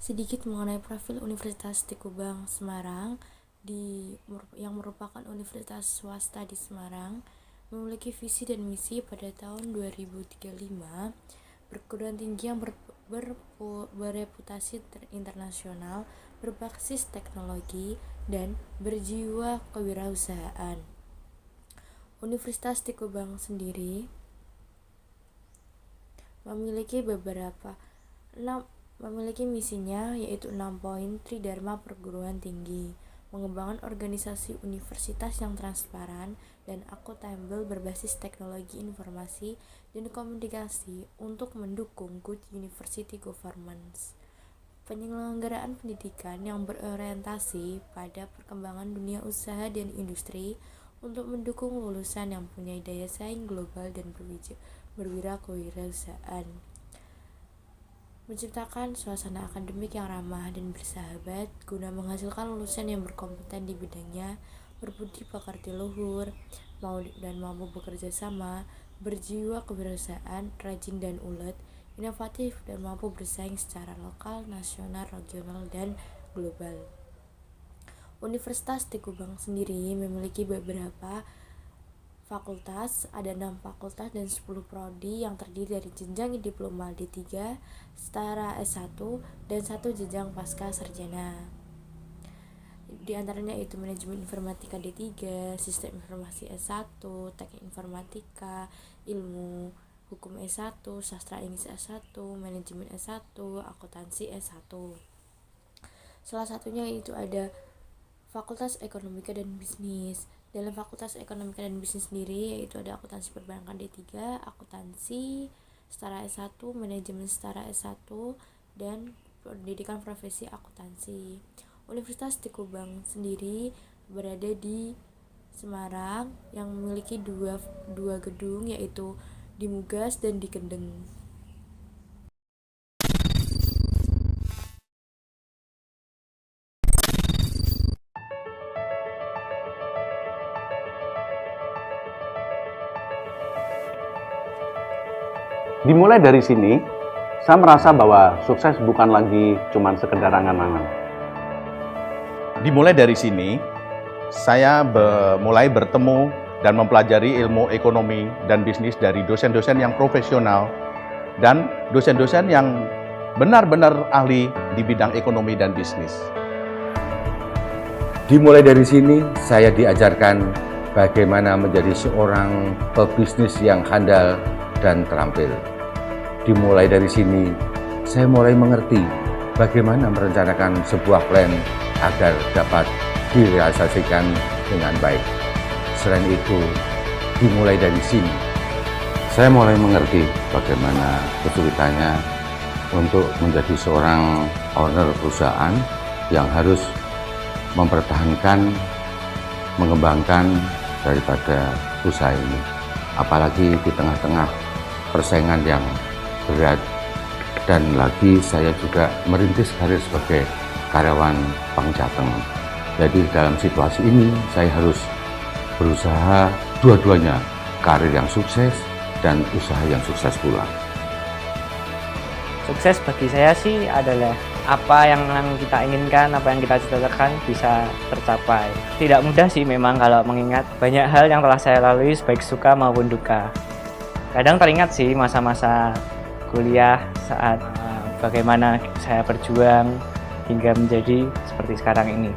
Sedikit mengenai profil Universitas Tekubang Semarang yang merupakan universitas swasta di Semarang, memiliki visi dan misi pada tahun 2035, perguruan tinggi yang bereputasi internasional, berbasis teknologi, dan berjiwa kewirausahaan. Universitas Tekubang sendiri memiliki misinya, yaitu 6 poin Tridharma Perguruan Tinggi, mengembangkan organisasi universitas yang transparan dan akuntabel berbasis teknologi informasi dan komunikasi untuk mendukung good university governance, penyelenggaraan pendidikan yang berorientasi pada perkembangan dunia usaha dan industri untuk mendukung lulusan yang punya daya saing global dan berwirausahaan, menciptakan suasana akademik yang ramah dan bersahabat guna menghasilkan lulusan yang berkompeten di bidangnya, berbudi pekerti luhur, dan mampu bekerja sama, berjiwa kewirausahaan, rajin dan ulet, inovatif, dan mampu bersaing secara lokal, nasional, regional, dan global. Universitas Tekubang sendiri memiliki beberapa fakultas, ada 6 fakultas dan 10 prodi yang terdiri dari jenjang diploma D3, setara S1, dan 1 jenjang pasca sarjana. Di antaranya itu manajemen informatika D3, sistem informasi S1, teknik informatika, ilmu hukum S1, sastra Inggris S1, manajemen S1, akuntansi S1. Salah satunya itu ada Fakultas Ekonomika dan Bisnis. Dalam Fakultas Ekonomika dan Bisnis sendiri yaitu ada akuntansi perbankan D3, akuntansi setara S1, manajemen setara S1, dan pendidikan profesi akuntansi. Universitas Tekubang sendiri berada di Semarang yang memiliki dua gedung, yaitu di Mugas dan di Kendeng. Dimulai dari sini, saya merasa bahwa sukses bukan lagi cuma sekedar angan-angan. Dimulai dari sini, saya mulai bertemu dan mempelajari ilmu ekonomi dan bisnis dari dosen-dosen yang profesional dan dosen-dosen yang benar-benar ahli di bidang ekonomi dan bisnis. Dimulai dari sini, saya diajarkan bagaimana menjadi seorang pebisnis yang handal dan terampil. Dimulai dari sini, saya mulai mengerti bagaimana merencanakan sebuah plan agar dapat direalisasikan dengan baik. Selain itu, dimulai dari sini, saya mulai mengerti bagaimana kesulitannya untuk menjadi seorang owner perusahaan yang harus mempertahankan, mengembangkan daripada usaha ini. Apalagi di tengah-tengah persaingan yang berat, dan lagi saya juga merintis karir sebagai karyawan Bank Jateng. Jadi dalam situasi ini saya harus berusaha dua-duanya, karir yang sukses dan usaha yang sukses pula. Sukses bagi saya sih adalah apa yang kita inginkan, apa yang kita cita-citakan bisa tercapai. Tidak mudah sih memang kalau mengingat banyak hal yang telah saya lalui baik suka maupun duka. Kadang teringat sih masa-masa kuliah saat bagaimana saya berjuang hingga menjadi seperti sekarang ini.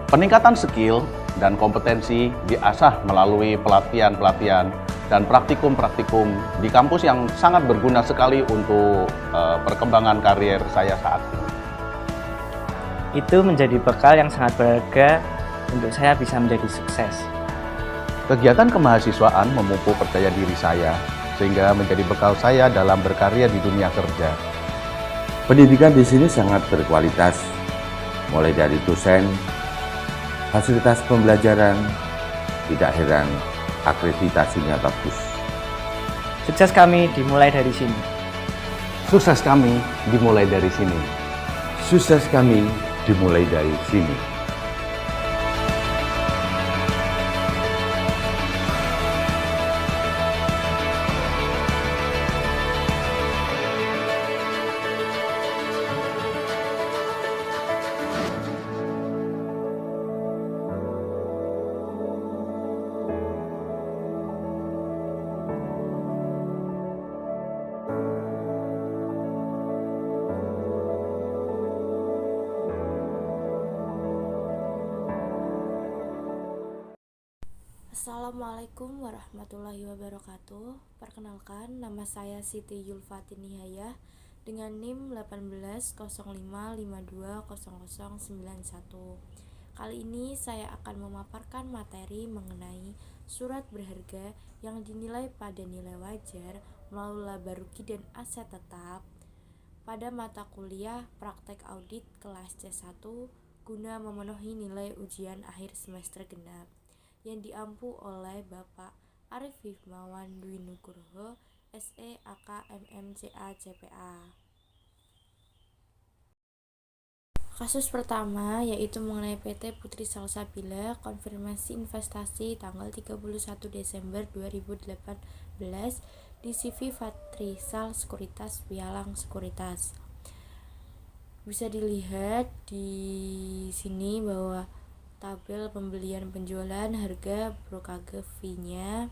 Peningkatan skill dan kompetensi diasah melalui pelatihan-pelatihan dan praktikum-praktikum di kampus yang sangat berguna sekali untuk perkembangan karier saya saat ini. Itu menjadi bekal yang sangat berharga untuk saya bisa menjadi sukses. Kegiatan kemahasiswaan memupuk percaya diri saya, sehingga menjadi bekal saya dalam berkarya di dunia kerja. Pendidikan di sini sangat berkualitas, mulai dari dosen, fasilitas pembelajaran, tidak heran akreditasinya bagus. Sukses kami dimulai dari sini. Sukses kami dimulai dari sini. Sukses kami dimulai dari sini. Assalamualaikum warahmatullahi wabarakatuh. Perkenalkan, nama saya Siti Yulfatin Nihayah dengan NIM 180525200091. Kali ini saya akan memaparkan materi mengenai surat berharga yang dinilai pada nilai wajar melalui laba rugi dan aset tetap pada mata kuliah praktek audit kelas C1 guna memenuhi nilai ujian akhir semester genap yang diampu oleh Bapak Arif Hikmawan Dwi Nugroho, SE AK MMCA CPA. Kasus pertama yaitu mengenai PT Putri Salsabila konfirmasi investasi tanggal 31 Desember 2018 di CV Fatrisal Sekuritas Pialang Sekuritas. Bisa dilihat di sini bahwa tabel pembelian penjualan harga brokage fee-nya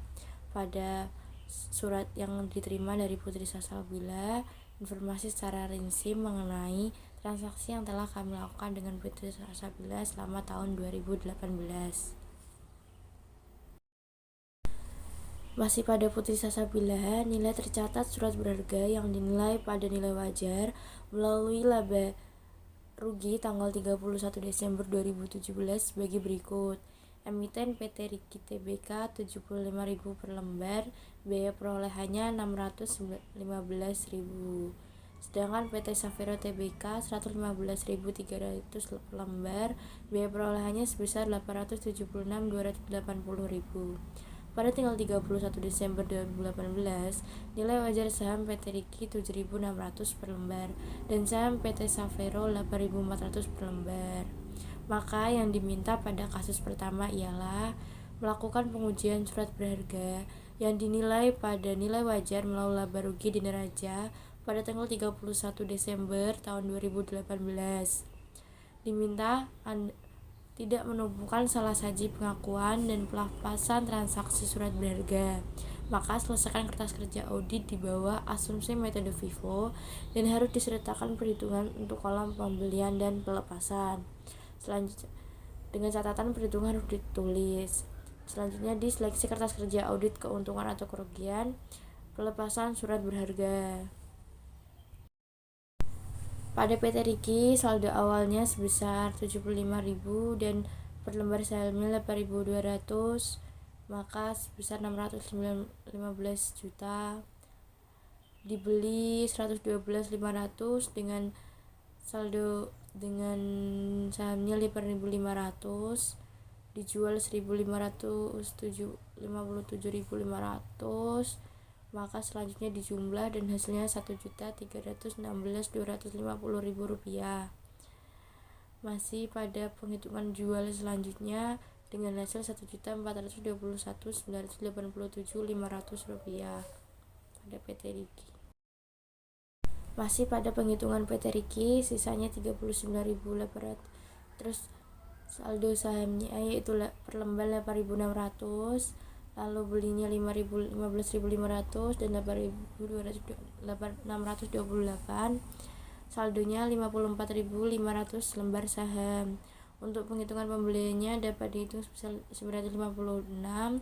pada surat yang diterima dari Putri Salsabila, informasi secara rinci mengenai transaksi yang telah kami lakukan dengan Putri Salsabila selama tahun 2018. Masih pada Putri Salsabila, nilai tercatat surat berharga yang dinilai pada nilai wajar melalui laba rugi tanggal 31 Desember 2017 sebagai berikut. Emiten PT Riki Tbk 75.000 per lembar, biaya perolehannya 615.000. Sedangkan PT Safero Tbk 115.300 per lembar, biaya perolehannya sebesar 876.280.000. Pada tanggal 31 Desember 2018, nilai wajar saham PT Riki 7.600 per lembar dan saham PT Safero 8.400 per lembar. Maka yang diminta pada kasus pertama ialah melakukan pengujian surat berharga yang dinilai pada nilai wajar melalui laba rugi di neraca pada tanggal 31 Desember tahun 2018. Diminta tidak menumpukan salah saji pengakuan dan pelafasan transaksi surat berharga. Maka selesaikan kertas kerja audit di bawah asumsi metode FIFO dan harus disertakan perhitungan untuk kolom pembelian dan pelepasan. Selanjutnya, dengan catatan perhitungan harus ditulis. Selanjutnya, diseleksi kertas kerja audit keuntungan atau kerugian pelepasan surat berharga. Pada PT Riki, saldo awalnya sebesar 75.000 dan per lembar sahamnya 8.200, maka sebesar 615 juta. Dibeli 112.500 dengan saldo dengan sahamnya 8.500, dijual 1.557.500, maka selanjutnya dijumlah dan hasilnya 1.316.250.000 rupiah. Masih pada penghitungan jual selanjutnya dengan hasil 1.421.987.500 rupiah pada PT Riki. Masih pada penghitungan PT Riki, sisanya 39.800. Terus saldo sahamnya yaitu per lembar 8.600, lalu belinya 15.500 dan 8.628, saldonya 54.500 lembar saham. Untuk penghitungan pembeliannya dapat dihitung sebanyak 56,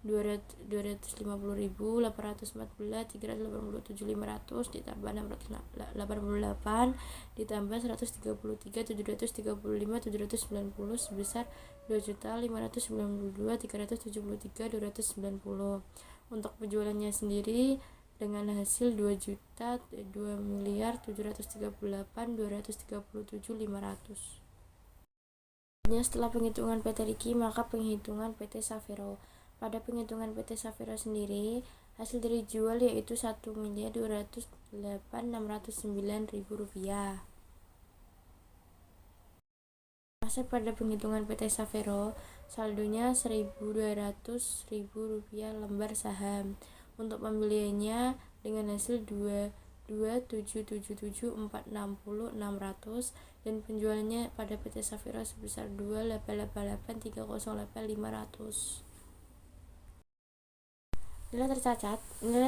250.000, 814, 387.500 ditambah 688 ditambah 133, 735, 790 sebesar 2.592.373.290. Untuk penjualannya sendiri dengan hasil 2.2.738.237.500. Setelah penghitungan PT Riki, maka penghitungan PT Safero. Pada penghitungan PT Safero sendiri, hasil dari jual yaitu 1.208.609.000 rupiah. Masih pada penghitungan PT Safero, saldonya 1.200.000 rupiah lembar saham. Untuk pembeliannya dengan hasil 2.777.460.600 dan penjualannya pada PT Safero sebesar 2.888.308.500. Nilai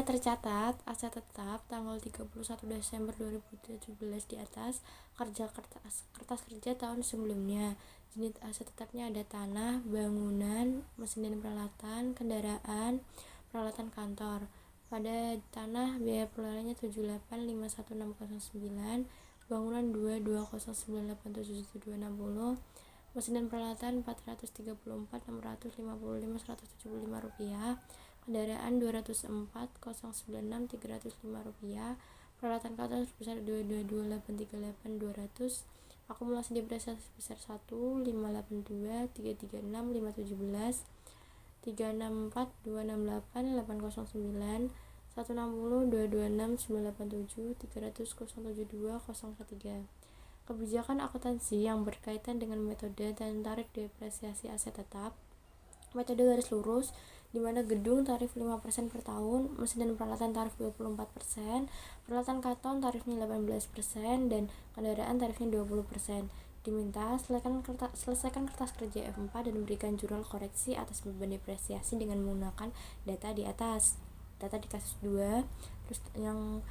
tercatat aset tetap tanggal 31 Desember 2017 di atas kertas kerja tahun sebelumnya. Jenis aset tetapnya ada tanah, bangunan, mesin dan peralatan, kendaraan, peralatan kantor. Pada tanah biaya pengelolaannya 7851.609, bangunan 2209877260, mesin dan peralatan 434.655.175 rupiah, kendaraan 204.096.305 rupiah, peralatan kantor sebesar 222.838.200, akumulasi depresiasi sebesar 1.582.336.517, 364.268.809, 160.226.987, 300.072.013. Kebijakan akuntansi yang berkaitan dengan metode dan tarif depresiasi aset tetap. Metode garis lurus, di mana gedung tarif 5% per tahun, mesin dan peralatan tarif 24%, peralatan karton tarifnya 18%, dan kendaraan tarifnya 20%. Diminta selesaikan kertas kerja F4 dan berikan jurnal koreksi atas beban depresiasi dengan menggunakan data di atas. Data di kasus 2. Terus yang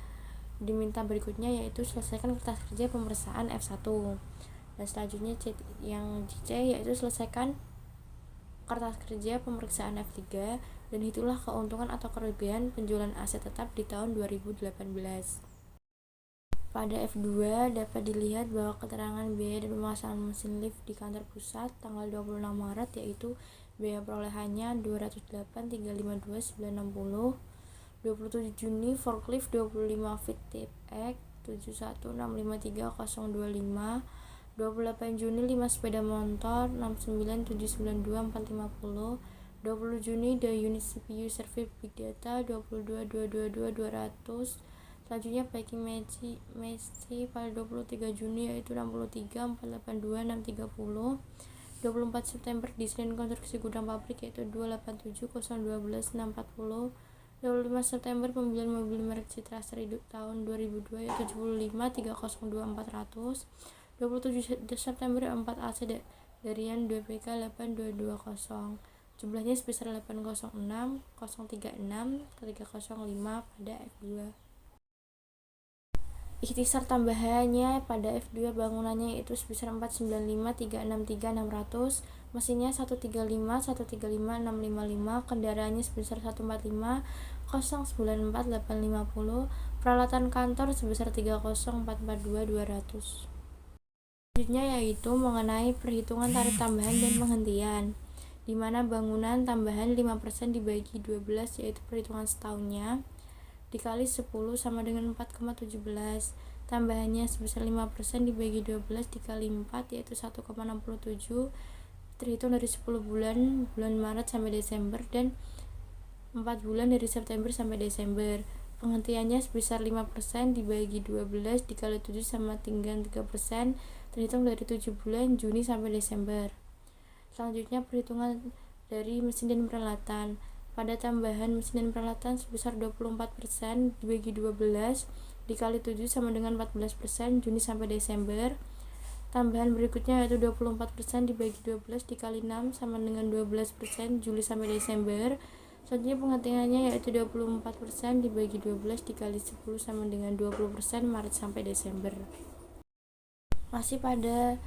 diminta berikutnya yaitu selesaikan kertas kerja pemeriksaan F1. Dan selanjutnya yang C yaitu selesaikan kertas kerja pemeriksaan F3 dan itulah keuntungan atau kerugian penjualan aset tetap di tahun 2018. Pada F2 dapat dilihat bahwa keterangan biaya dan pemasangan mesin lift di kantor pusat tanggal 26 Maret yaitu biaya perolehannya 208.352.960, 27 Juni forklift 25 feet tip X 71653.025, 28 Juni 5 sepeda motor 69792.450, 20 Juni the unit CPU service big data 22.222.200. Selanjutnya packing Messi pada 23 Juni yaitu 63.482.630, 24 September desain konstruksi gudang pabrik yaitu 287.012.640, 25 September pembelian mobil merek Citra Seri tahun 2002 yaitu 75.302.400, 27 September 4 AC Darian 2PK 8220, jumlahnya sebesar 806.036 305 pada F2. Ikhtisar tambahannya pada F2 bangunannya yaitu sebesar 495.363.600, mesinnya 135.135.655, kendaraannya sebesar 145.094.850, peralatan kantor sebesar 30.442.200. Selanjutnya yaitu mengenai perhitungan tarif tambahan dan penghentian, di mana bangunan tambahan 5% dibagi 12 yaitu perhitungan setahunnya dikali 10 sama dengan 4,17, tambahannya sebesar 5% dibagi 12 dikali 4 yaitu 1,67, terhitung dari 10 bulan Maret sampai Desember dan 4 bulan dari September sampai Desember. Penghentiannya sebesar 5% dibagi 12 dikali 7 sama tinggal 3%, terhitung dari 7 bulan Juni sampai Desember. Selanjutnya perhitungan dari mesin dan peralatan. Pada tambahan mesin dan peralatan sebesar 24% dibagi 12 dikali 7 sama dengan 14% Juni sampai Desember. Tambahan berikutnya yaitu 24% dibagi 12 dikali 6 sama dengan 12% Juli sampai Desember. Selanjutnya penghentiannya yaitu 24% dibagi 12 dikali 10 sama dengan 20% Maret sampai Desember. Masih pada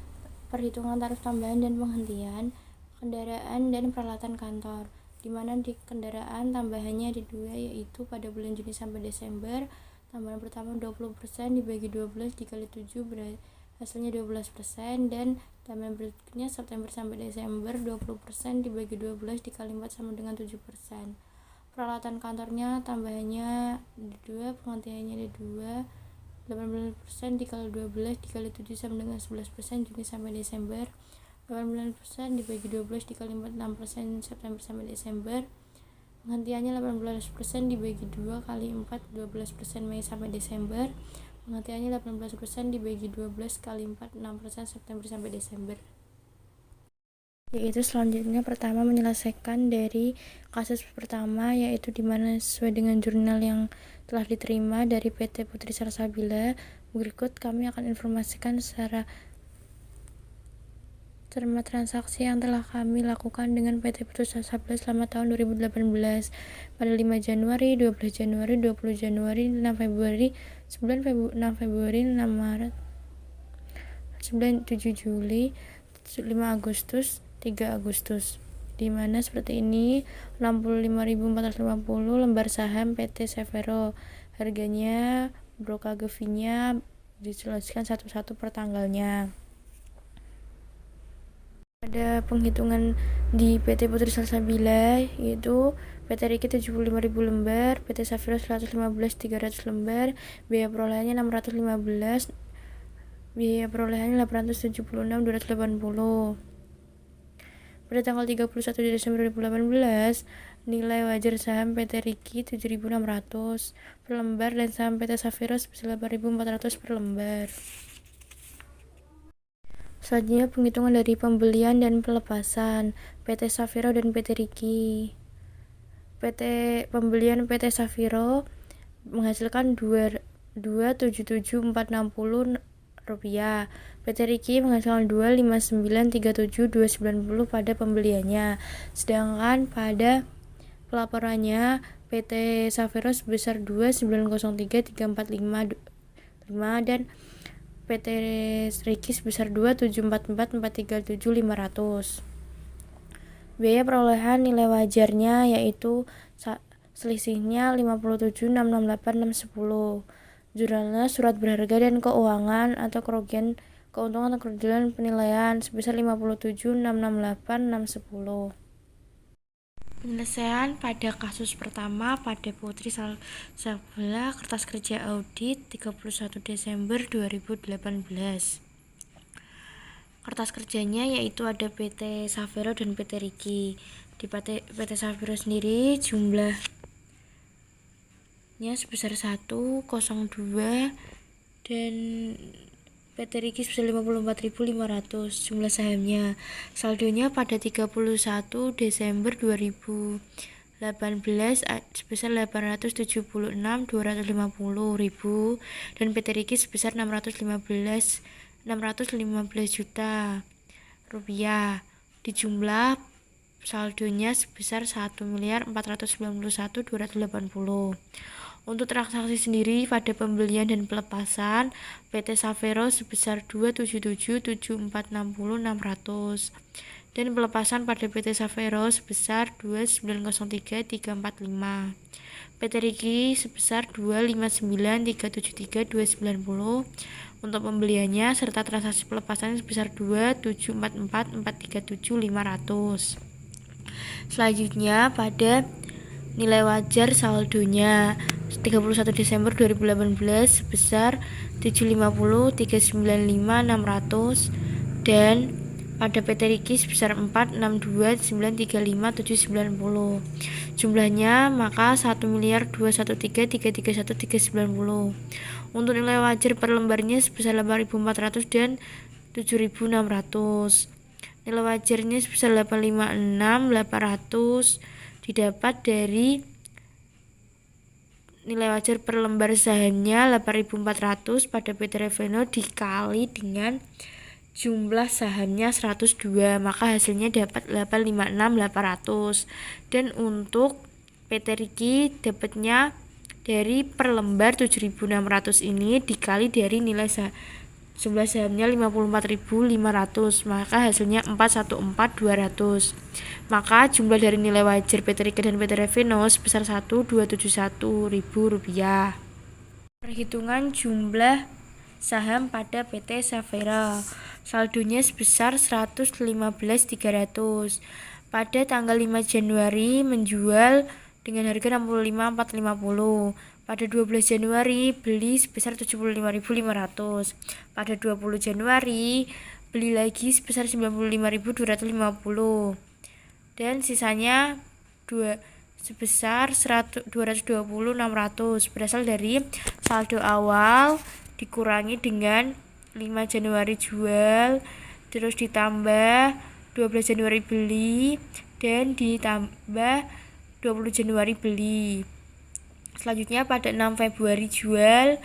perhitungan tarif tambahan dan penghentian, kendaraan dan peralatan kantor, di mana di kendaraan tambahannya ada 2 yaitu pada bulan Juni sampai Desember. Tambahan pertama 20% dibagi 12 dikali 7 hasilnya 12%, dan tambahan berikutnya September sampai Desember 20% dibagi 12 dikali 4 sama dengan 7%. Peralatan kantornya tambahannya ada 2, penghentiannya ada 2, 18% dikali 12 dikali 7 sama dengan 11% Juni sampai Desember. 18% dibagi 12 dikali 4 6% September sampai Desember. Penghentiannya 18% dibagi 2 kali 4 12% Mei sampai Desember. Penghentiannya 18% dibagi 12 kali 4 6% September sampai Desember. Yaitu selanjutnya pertama menyelesaikan dari kasus pertama yaitu dimana sesuai dengan jurnal yang telah diterima dari PT Putri Salsabila. Berikut kami akan informasikan secara terma transaksi yang telah kami lakukan dengan PT Putus Asa selama tahun 2018 pada 5 Januari, 12 Januari, 20 Januari, 6 Februari, 6 Februari, 6 Maret, 7 Juli, 5 Agustus, 3 Agustus, di mana seperti ini 65.450 lembar saham PT Savero. Harganya brokagevinya dijelaskan satu-satu per tanggalnya. Ada penghitungan di PT Putri Salsabila, yaitu PT Riki 75.000 lembar, PT Savero 115.300 lembar, biaya perolehannya 615, biaya perolehannya 876.280. Pada tanggal 31 Desember 2018, nilai wajar saham PT Riki 7.600 per lembar dan saham PT Savero sebesar 8.400 per lembar. Selanjutnya penghitungan dari pembelian dan pelepasan PT Savero dan PT Riki. Pembelian PT Savero menghasilkan 277.460 rupiah. PT Riki menghasilkan 259.37.290 pada pembeliannya. Sedangkan pada pelaporannya PT Savero sebesar 2903345 dan PT Riki sebesar 2744437.500. Biaya perolehan nilai wajarnya yaitu selisihnya 57.668.610. Jurnalnya surat berharga dan keuangan atau kerugian keuntungan atau kerugian penilaian sebesar 57.668.610. Penyelesaian pada kasus pertama pada Putri Salsabila kertas kerja audit 31 Desember 2018. Kertas kerjanya yaitu ada PT Savero dan PT Riki. Di PT Savero sendiri jumlahnya sebesar 102 dan PT Riki sebesar 54.500 jumlah sahamnya. Saldonya pada 31 Desember 2018 sebesar 876.250.000 dan PT Riki sebesar 615 juta rupiah. Dijumlah saldonya sebesar 1.491.280. Untuk transaksi sendiri pada pembelian dan pelepasan PT Savero sebesar 277.740.600 dan pelepasan pada PT Savero sebesar 2903345. PT Riki sebesar 259.373.290 untuk pembeliannya serta transaksi pelepasannya sebesar 2744437.500. Selanjutnya pada nilai wajar saldonya 31 Desember 2018 sebesar 750.395.600 dan pada PT Riki sebesar 462.935.790. Jumlahnya maka 1.213.331.390. Untuk nilai wajar per lembarnya sebesar 8.400 dan 7.600. Nilai wajarnya sebesar 856.800 didapat dari nilai wajar per lembar sahamnya 8.400 pada PT Reveno dikali dengan jumlah sahamnya 102, maka hasilnya dapat 856.800. Dan untuk PT Riki dapatnya dari per lembar 7.600 ini dikali dari nilai jumlah sahamnya 54.500, maka hasilnya 414.200. Maka jumlah dari nilai wajar PT Riki dan PT Reveno sebesar 1.271.000 rupiah. Perhitungan jumlah saham pada PT Savero. Saldonya sebesar 115.300. Pada tanggal 5 Januari menjual dengan harga 65.450. Pada 12 Januari beli sebesar 75.500. Pada 20 Januari beli lagi sebesar 95.250. Dan sisanya sebesar 220.600 berasal dari saldo awal dikurangi dengan 5 Januari jual, terus ditambah 12 Januari beli, dan ditambah 20 Januari beli. Selanjutnya pada 6 Februari jual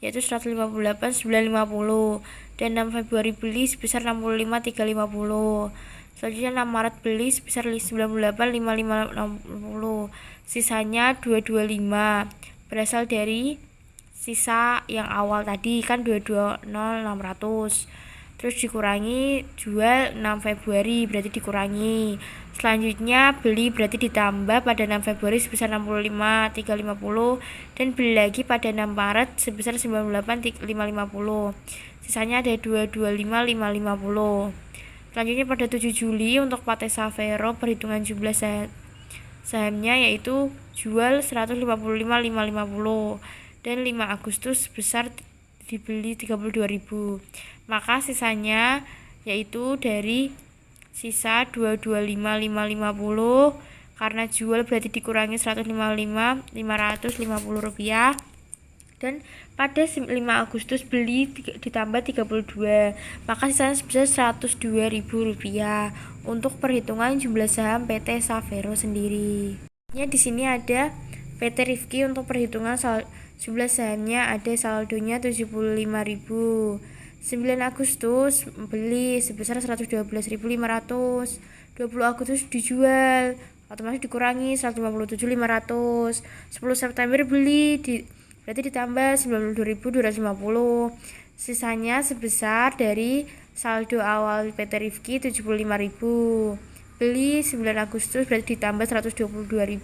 yaitu 158.950 dan 6 Februari beli sebesar 65.350. Selanjutnya 6 Maret beli sebesar 98.5560. Sisanya 225 berasal dari sisa yang awal tadi kan 220.600. Terus dikurangi jual 6 Februari berarti dikurangi. Selanjutnya beli berarti ditambah pada 6 Februari sebesar 65.350 dan beli lagi pada 6 Maret sebesar 98.550. Sisanya ada 225.550. Selanjutnya pada 7 Juli untuk PT Savero perhitungan jumlah sahamnya yaitu jual 155.550 dan 5 Agustus sebesar dibeli 32.000. Maka sisanya yaitu dari sisa 225.550 karena jual berarti dikurangi 155.550 rupiah, dan pada 5 Agustus beli ditambah 32, maka sisanya sebesar 102.000 rupiah untuk perhitungan jumlah saham PT Savero sendiri. Di sini ada PT Rifki untuk perhitungan jumlah sahamnya ada saldonya 75.000. 9 Agustus beli sebesar 112.500. 20 Agustus dijual, otomatis dikurangi 157.500. 10 September beli berarti ditambah 92.250. Sisanya sebesar dari saldo awal PT Rifki 75.000. Beli 9 Agustus berarti ditambah 112.500.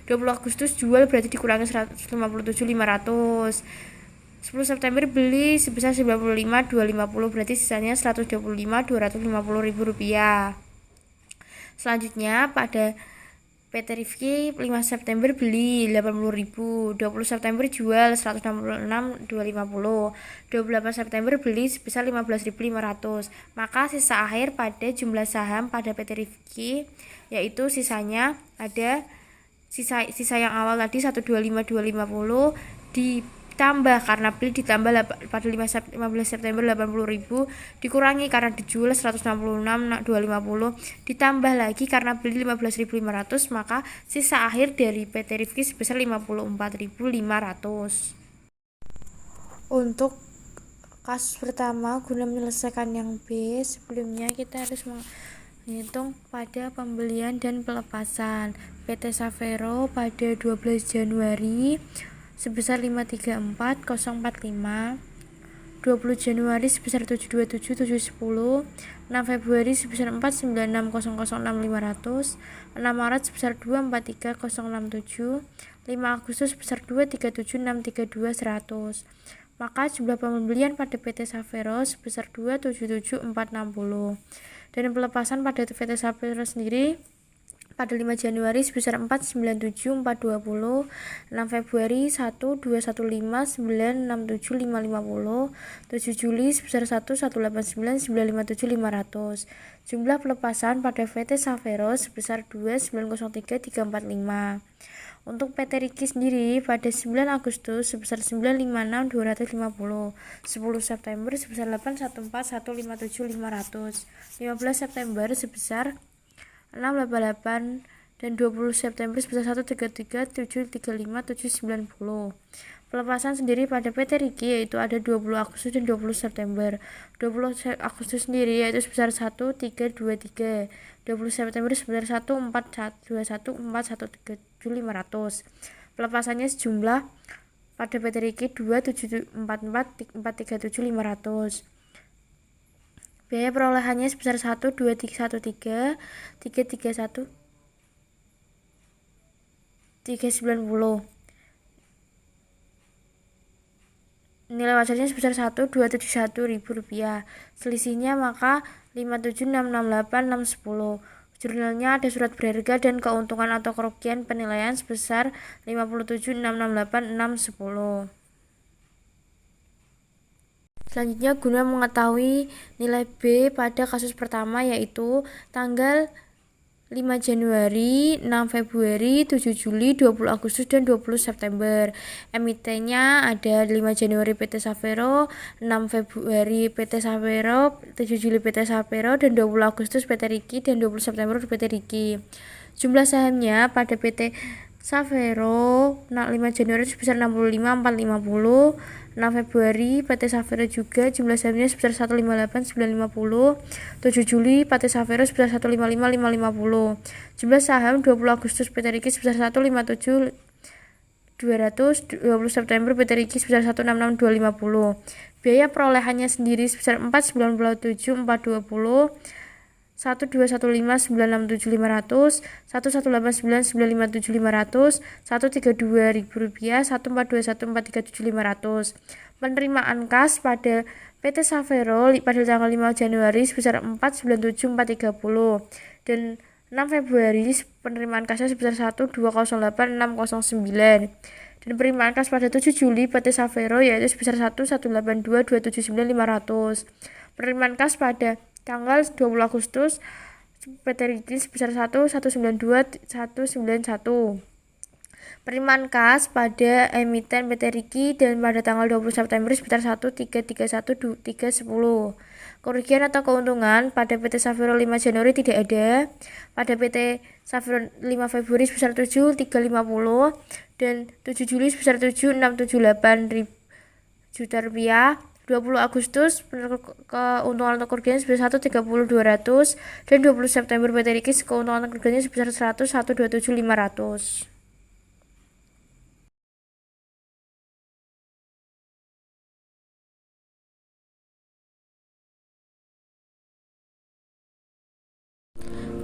20 Agustus jual berarti dikurangi 157.500. 10 September beli sebesar 95.250 berarti sisanya 125.250 ribu rupiah. Selanjutnya pada PT Rifki 5 September beli 80.000, 20 September jual 166.250, 28 September beli sebesar 15.500. Maka sisa akhir pada jumlah saham pada PT Rifki yaitu sisanya ada sisa yang awal tadi 125.250 ditambah karena beli ditambah pada 15 September 80.000 dikurangi karena dijual 166.250 ditambah lagi karena beli 15.500, maka sisa akhir dari PT Rifki sebesar 54.500. Untuk kasus pertama, guna menyelesaikan yang B, sebelumnya kita harus menghitung pada pembelian dan pelepasan. PT Savero pada 12 Januari sebesar 534.045, 20 Januari sebesar 727.710, 6 Februari sebesar 496.006.500, 6 Maret sebesar 243.067, 5 Agustus sebesar 237.632.100. Maka jumlah pembelian pada PT Savero sebesar 277.460 dan pelepasan pada PT Savero sendiri pada 5 Januari sebesar 497.420, 6 Februari 1215967.550, 7 Juli sebesar 1189957.500. Jumlah pelepasan pada PT Savero sebesar 2903345. Untuk PT Rifki sendiri pada 9 Agustus sebesar 956.250, 10 September sebesar 814.157.500, 15 September sebesar 688 dan 20 September sebesar 133.735.790. Pelepasan sendiri pada PT Rifki yaitu ada 20 Agustus dan 20 September. 20 Agustus sendiri yaitu sebesar 1323, 20 September sebesar 141.413.500. Pelepasannya sejumlah pada PT Rifki 2744437.500. Biaya perolehannya sebesar 12313 331 390. Nilai wajarnya sebesar 1.271.000 rupiah. Selisihnya maka 57668.610. Jurnalnya ada surat berharga dan keuntungan atau kerugian penilaian sebesar 57.668.610. Selanjutnya guna mengetahui nilai B pada kasus pertama yaitu tanggal 5 Januari, 6 Februari, 7 Juli, 20 Agustus, dan 20 September. Emitennya ada 5 Januari PT Savero, 6 Februari PT Savero, 7 Juli PT Savero, dan 20 Agustus PT Rifki, dan 20 September PT Rifki. Jumlah sahamnya pada PT Savero 5 Januari sebesar 65.450, 6 Februari PT Savero juga jumlah sahamnya sebesar 158.950. 7 Juli PT Savero sebesar 155.550. Jumlah saham 20 Agustus PT Riki sebesar 157.200. 20 September PT Riki sebesar 166.250. Biaya perolehannya sendiri sebesar 497.420. 1.215.967.500, 1.189.957.500, 1.32 rupiah, 1.421437.500. Penerimaan kas pada PT Savero pada tanggal 5 Januari sebesar 497.430 dan 6 Februari penerimaan kasnya sebesar 1.208.609 dan penerimaan kas pada 7 Juli PT Savero yaitu sebesar 1.182.279.500. Penerimaan kas pada tanggal 20 Agustus PT Riki sebesar 1.192.191. Penerimaan kas pada emiten PT Riki dan pada tanggal 20 September sebesar 1.331.310. Kerugian atau keuntungan pada PT Savero 5 Januari tidak ada. Pada PT Savero 5 Februari sebesar 7.350 dan 7 Juli sebesar 7.678 juta rupiah. 20 Agustus keuntungan atau kerugian sebesar 1.30.200 dan 20 September PT Riki keuntungan atau kerugiannya sebesar 101.27.500.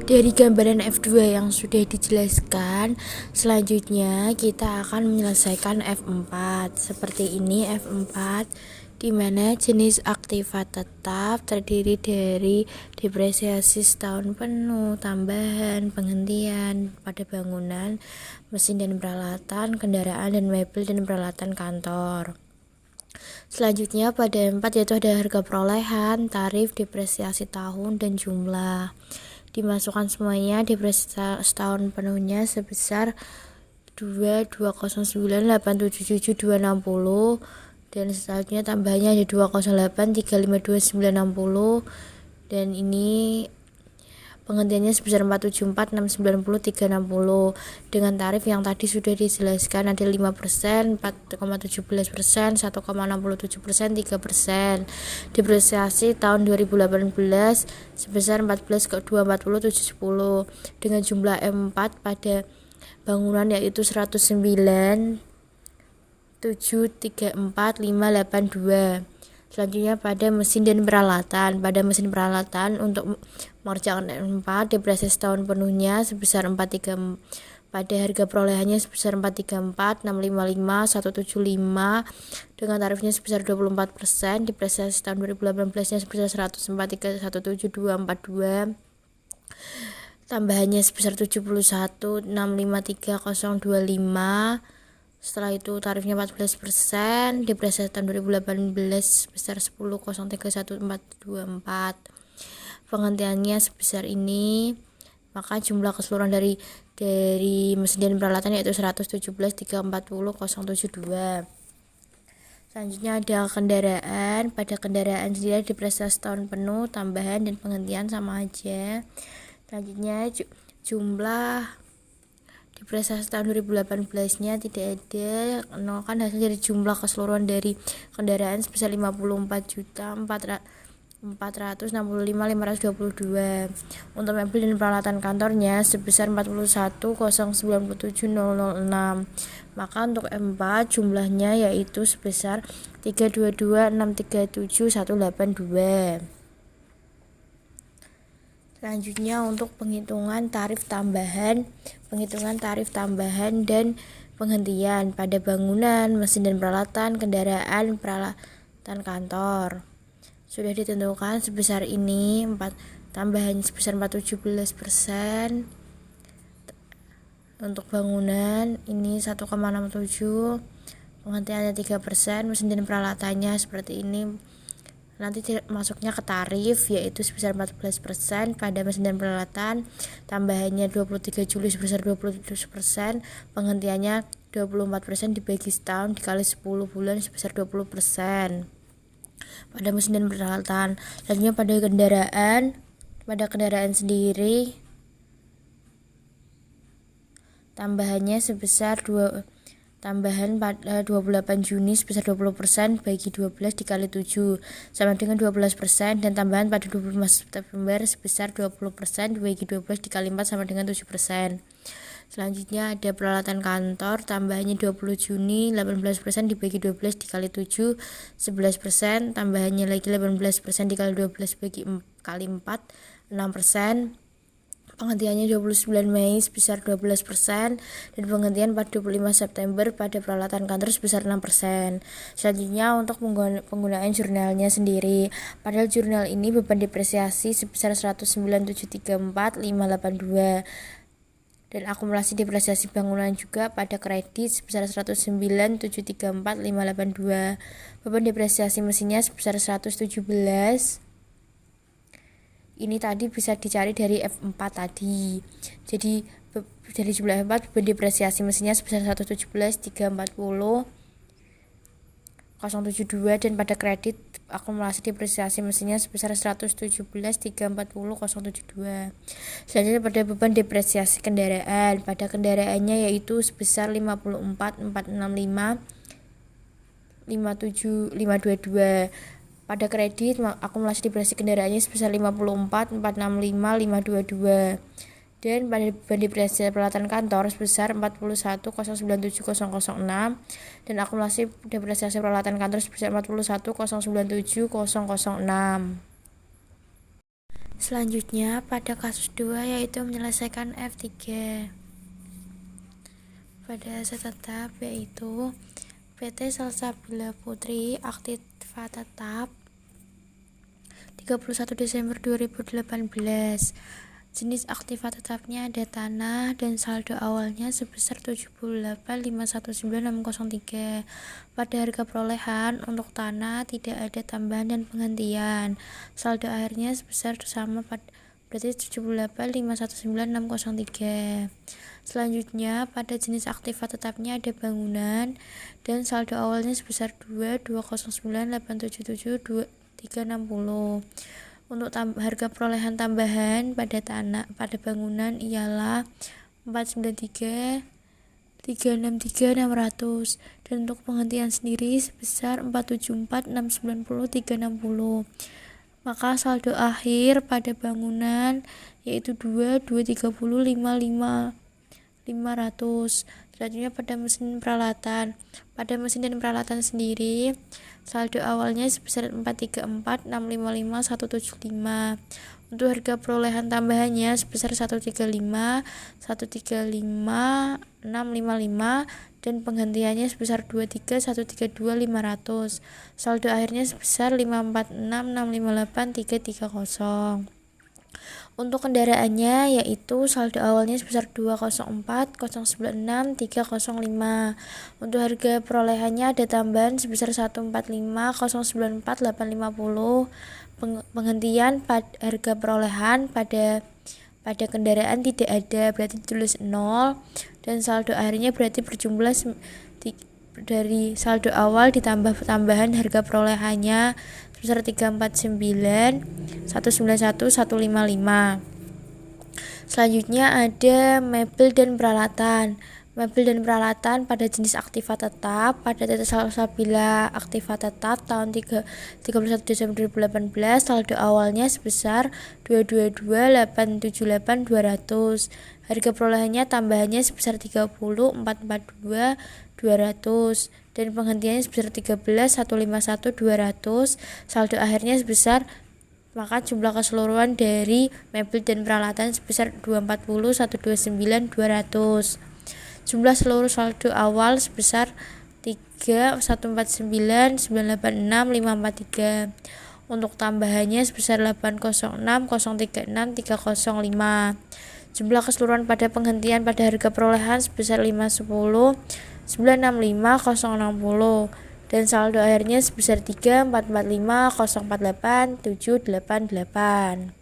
Dari gambaran F2 yang sudah dijelaskan, selanjutnya kita akan menyelesaikan F4. Seperti ini F4, di mana jenis aktiva tetap terdiri dari depresiasi setahun penuh, tambahan, penghentian pada bangunan, mesin dan peralatan, kendaraan dan mebel dan peralatan kantor. Selanjutnya pada F4 yaitu ada harga perolehan, tarif, depresiasi tahun, dan jumlah. Dimasukkan semuanya, depresiasi setahun penuhnya sebesar 2.209.877.260 dan selanjutnya tambahannya ada 208.352.960 dan ini penghentiannya sebesar 474.690.360 dengan tarif yang tadi sudah dijelaskan ada 5%, 4,17%, 1,67%, 3%. Depresiasi tahun 2018 sebesar 14,240.710 dengan jumlah M4 pada bangunan yaitu 109.734.582. Selanjutnya pada mesin dan peralatan. Pada mesin peralatan untuk mengerjakan M4 depresiasi setahun penuhnya sebesar 43 pada harga perolehannya sebesar 434, 655, 175 dengan tarifnya sebesar 24%. Depresiasi tahun 2018 nya sebesar 143.172.42. Tambahannya sebesar 71, 653.025. Setelah itu tarifnya 14%, depresiasi tahun 2018 sebesar 10.031.424. Penghentiannya sebesar ini, maka jumlah keseluruhan dari mesin dan peralatan yaitu 117.340.072. Selanjutnya ada kendaraan. Pada kendaraan sendiri depresiasi tahun penuh, tambahan dan penghentian sama aja. Selanjutnya jumlah depresiasi tahun 2018-nya tidak ada, kan hasil dari jumlah keseluruhan dari kendaraan sebesar 54.465.522. Untuk mebel dan peralatan kantornya sebesar 41.097.006. Maka untuk M4 jumlahnya yaitu sebesar 322.637.182. Selanjutnya untuk penghitungan tarif tambahan dan penghentian pada bangunan, mesin dan peralatan, kendaraan, peralatan kantor. Sudah ditentukan sebesar ini, tambahan sebesar 417%. Untuk bangunan ini 1,67, penghentiannya 3%, mesin dan peralatannya seperti ini. Nanti masuknya ke tarif yaitu sebesar 14% pada mesin dan peralatan, tambahannya 23 Juli sebesar 20%, penghentiannya 24% dibagi setahun dikali 10 bulan sebesar 20% pada mesin dan peralatan. Selanjutnya pada kendaraan sendiri tambahannya sebesar tambahan pada 28 Juni sebesar 20% bagi 12 dikali 7 sama dengan 12%, dan tambahan pada 25 September sebesar 20% bagi 12 dikali 4 sama dengan 7%. Selanjutnya ada peralatan kantor, tambahannya 20 Juni 18% dibagi 12 dikali 7 11%, tambahannya lagi 18% dikali 12 bagi kali 4 6%. Penghentiannya 29 Mei sebesar 12%, dan penghentian pada 25 September pada peralatan kantor sebesar 6%. Selanjutnya untuk penggunaan jurnalnya sendiri. Pada jurnal ini beban depresiasi sebesar 109.734.582, dan akumulasi depresiasi bangunan juga pada kredit sebesar 109.734.582. Beban depresiasi mesinnya sebesar 117. Ini tadi bisa dicari dari F4 tadi. Jadi dari jumlah F4 beban depresiasi mesinnya sebesar 117.340.072, dan pada kredit akumulasi depresiasi mesinnya sebesar 117.340.072. Selanjutnya pada beban depresiasi kendaraan. Pada kendaraannya yaitu sebesar 54.465.522. Pada kredit akumulasi depresiasi kendaraannya sebesar 54.465.522, dan pada beban depresiasi peralatan kantor sebesar 41.097.006, dan akumulasi depresiasi peralatan kantor sebesar 41.097.006. Selanjutnya pada kasus 2 yaitu menyelesaikan F3. Pada aset tetap yaitu PT Salsabila Putri aktiva tetap 31 Desember 2018. Jenis aktiva tetapnya ada tanah dan saldo awalnya sebesar 78.519.603. Pada harga perolehan untuk tanah tidak ada tambahan dan penghentian. Saldo akhirnya sebesar sama berarti 78.519.603. Selanjutnya pada jenis aktiva tetapnya ada bangunan dan saldo awalnya sebesar 2.209.877.360. Untuk harga perolehan tambahan pada bangunan ialah 493.363.600, dan untuk penghentian sendiri sebesar 474.690.360. Maka saldo akhir pada bangunan yaitu 2.230.500. Selanjutnya pada mesin peralatan. Pada mesin dan peralatan sendiri saldo awalnya sebesar 434.655.175. Untuk harga perolehan tambahannya sebesar 135.655, dan penghentiannya sebesar 23.132.500. Saldo akhirnya sebesar 546.658.330. Untuk kendaraannya yaitu saldo awalnya sebesar 204.096.305. Untuk harga perolehannya ada tambahan sebesar 145.094.850. Penghentian harga perolehan pada kendaraan tidak ada, berarti ditulis 0, dan saldo akhirnya berarti berjumlah dari saldo awal ditambah tambahan harga perolehannya sebesar 349.191.155. Selanjutnya ada mebel dan peralatan. Mebel dan peralatan pada jenis aktiva tetap pada PT Salsabila aktiva tetap tahun 31 Desember 2018 saldo awalnya sebesar 222.878.200. Harga perolehannya tambahannya sebesar 30.442.200, dan penghentiannya sebesar 13.151.200. Saldo akhirnya sebesar, maka jumlah keseluruhan dari mebel dan peralatan sebesar 240.129.200. Jumlah seluruh saldo awal sebesar 3.149.986.543. Untuk tambahannya sebesar 806.036.305. Jumlah keseluruhan pada penghentian pada harga perolehan sebesar 510.965.060, dan saldo akhirnya sebesar 3.445.048.788.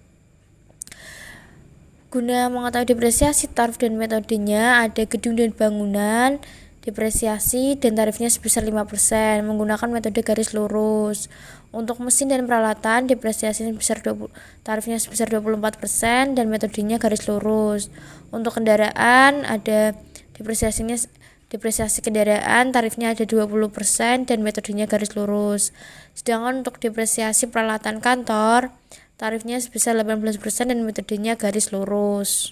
Guna mengetahui depresiasi, tarif dan metodenya, ada gedung dan bangunan, depresiasi dan tarifnya sebesar 5% menggunakan metode garis lurus. Untuk mesin dan peralatan, depresiasi tarifnya sebesar 24% dan metodenya garis lurus. Untuk kendaraan ada depresiasinya depresiasi kendaraan tarifnya ada 20% dan metodenya garis lurus. Sedangkan untuk depresiasi peralatan kantor tarifnya sebesar 18% dan metodenya garis lurus.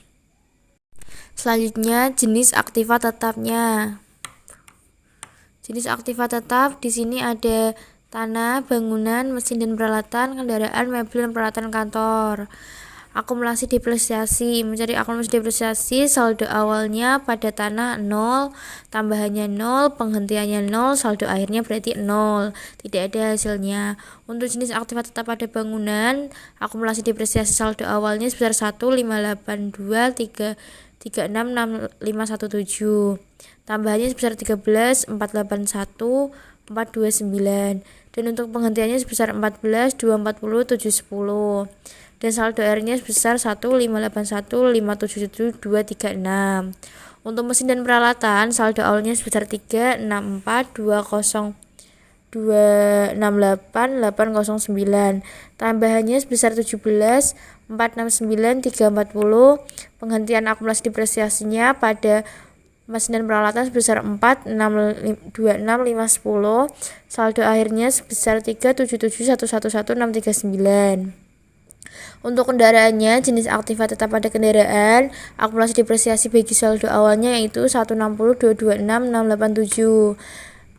Selanjutnya jenis aktiva tetapnya. Jenis aktiva tetap di sini ada tanah, bangunan, mesin dan peralatan, kendaraan, mebel dan peralatan kantor. Akumulasi depresiasi, mencari akumulasi depresiasi, saldo awalnya pada tanah 0, tambahannya 0, penghentiannya 0, saldo akhirnya berarti 0, tidak ada hasilnya. Untuk jenis aktiva tetap pada bangunan, akumulasi depresiasi saldo awalnya sebesar 1, 582, 336, 517, tambahannya sebesar 13, 481, 429, dan untuk penghentiannya sebesar 14, 240, 710, dan saldo akhirnya sebesar 1, 581, 577, 236. Untuk mesin dan peralatan, saldo awalnya sebesar 3, 64, 20, 268, 809, tambahannya sebesar 17, 469, 340, penghentian akumulasi depresiasinya pada mesin dan peralatan sebesar 4, 6, 26, 510, saldo akhirnya sebesar 3, 77, 111, 639. Untuk kendaraannya, jenis aktiva tetap pada kendaraan, akumulasi depresiasi bagi saldo awalnya yaitu 160, 226, 687,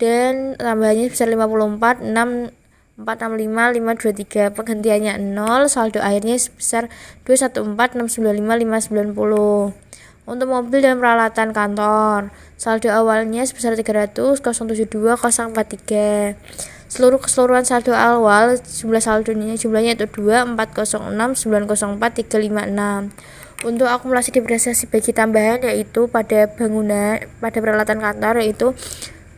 dan tambahannya sebesar 54, 6, 465, 523, penghentiannya 0, saldo akhirnya sebesar 214, 695, 590. Untuk mobil dan peralatan kantor, saldo awalnya sebesar 300, 072, 043. Keseluruhan saldo awal jumlahnya itu 2, 406, 904, 356. Untuk akumulasi depresiasi bagi tambahan yaitu pada peralatan kantor yaitu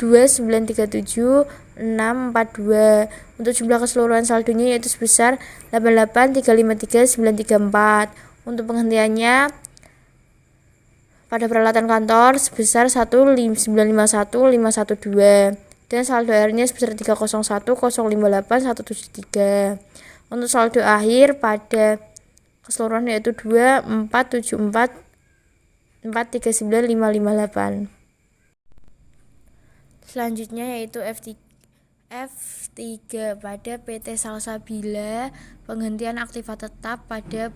2937, 642. Untuk jumlah keseluruhan saldonya yaitu sebesar 88, 353, 934. Untuk penghentiannya pada peralatan kantor sebesar 1, 951, 512, dan saldo akhirnya sebesar 301, 058, 173. Untuk saldo akhir pada keseluruhan yaitu 2, 474, 439, 558. Selanjutnya yaitu F3 pada PT Salsabila, penghentian aktiva tetap pada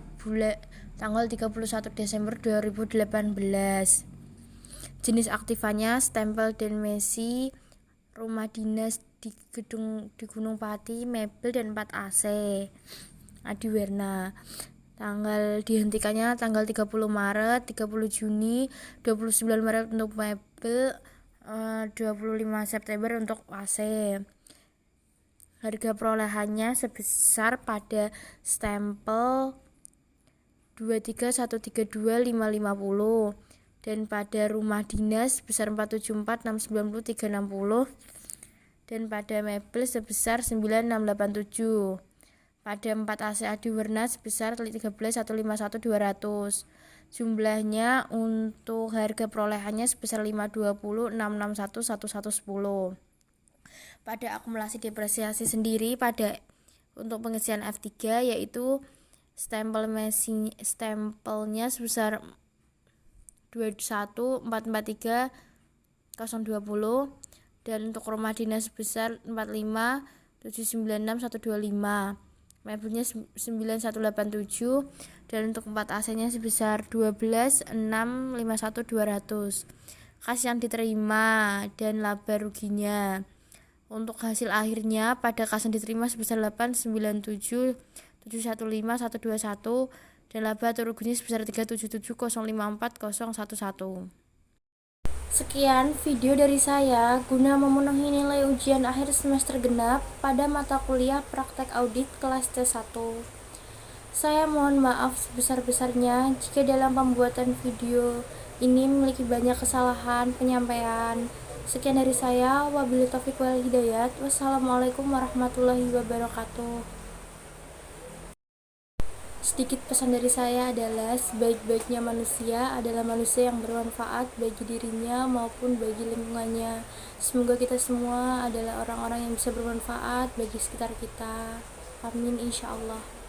tanggal 31 Desember 2018. Jenis aktivanya stempel dan mesi, rumah dinas di Gunung Pati, mebel dan 4 AC. Adiwerna. Tanggal dihentikannya tanggal 30 Maret, 30 Juni, 29 Maret untuk mebel, 25 September untuk AC. Harga perolehannya sebesar pada stempel 23.132.550 dan pada rumah dinas sebesar 474, 690, 360, dan pada mebel sebesar 9687. Pada 4 AC Adiwerna sebesar 13.151.200. Jumlahnya untuk harga perolehannya sebesar 520, 661, 1110. Pada akumulasi depresiasi sendiri untuk pengisian F3 yaitu stempelnya sebesar 21.443.020 dan untuk rumah dinas sebesar 45.796.125, mebelnya 9187, dan untuk 4 AC-nya sebesar 12.651.200. Kas yang diterima dan laba ruginya. Untuk hasil akhirnya pada kas yang diterima sebesar 897.715.121 dan laba atau ruginya sebesar 377.054.011. Sekian video dari saya guna memenuhi nilai ujian akhir semester genap pada mata kuliah praktek audit kelas T1. Saya mohon maaf sebesar-besarnya jika dalam pembuatan video ini memiliki banyak kesalahan penyampaian. Sekian dari saya, wabillahi taufiq wal hidayat. Wassalamualaikum warahmatullahi wabarakatuh. Sedikit pesan dari saya adalah sebaik-baiknya manusia adalah manusia yang bermanfaat bagi dirinya maupun bagi lingkungannya. Semoga kita semua adalah orang-orang yang bisa bermanfaat bagi sekitar kita. Amin insyaallah.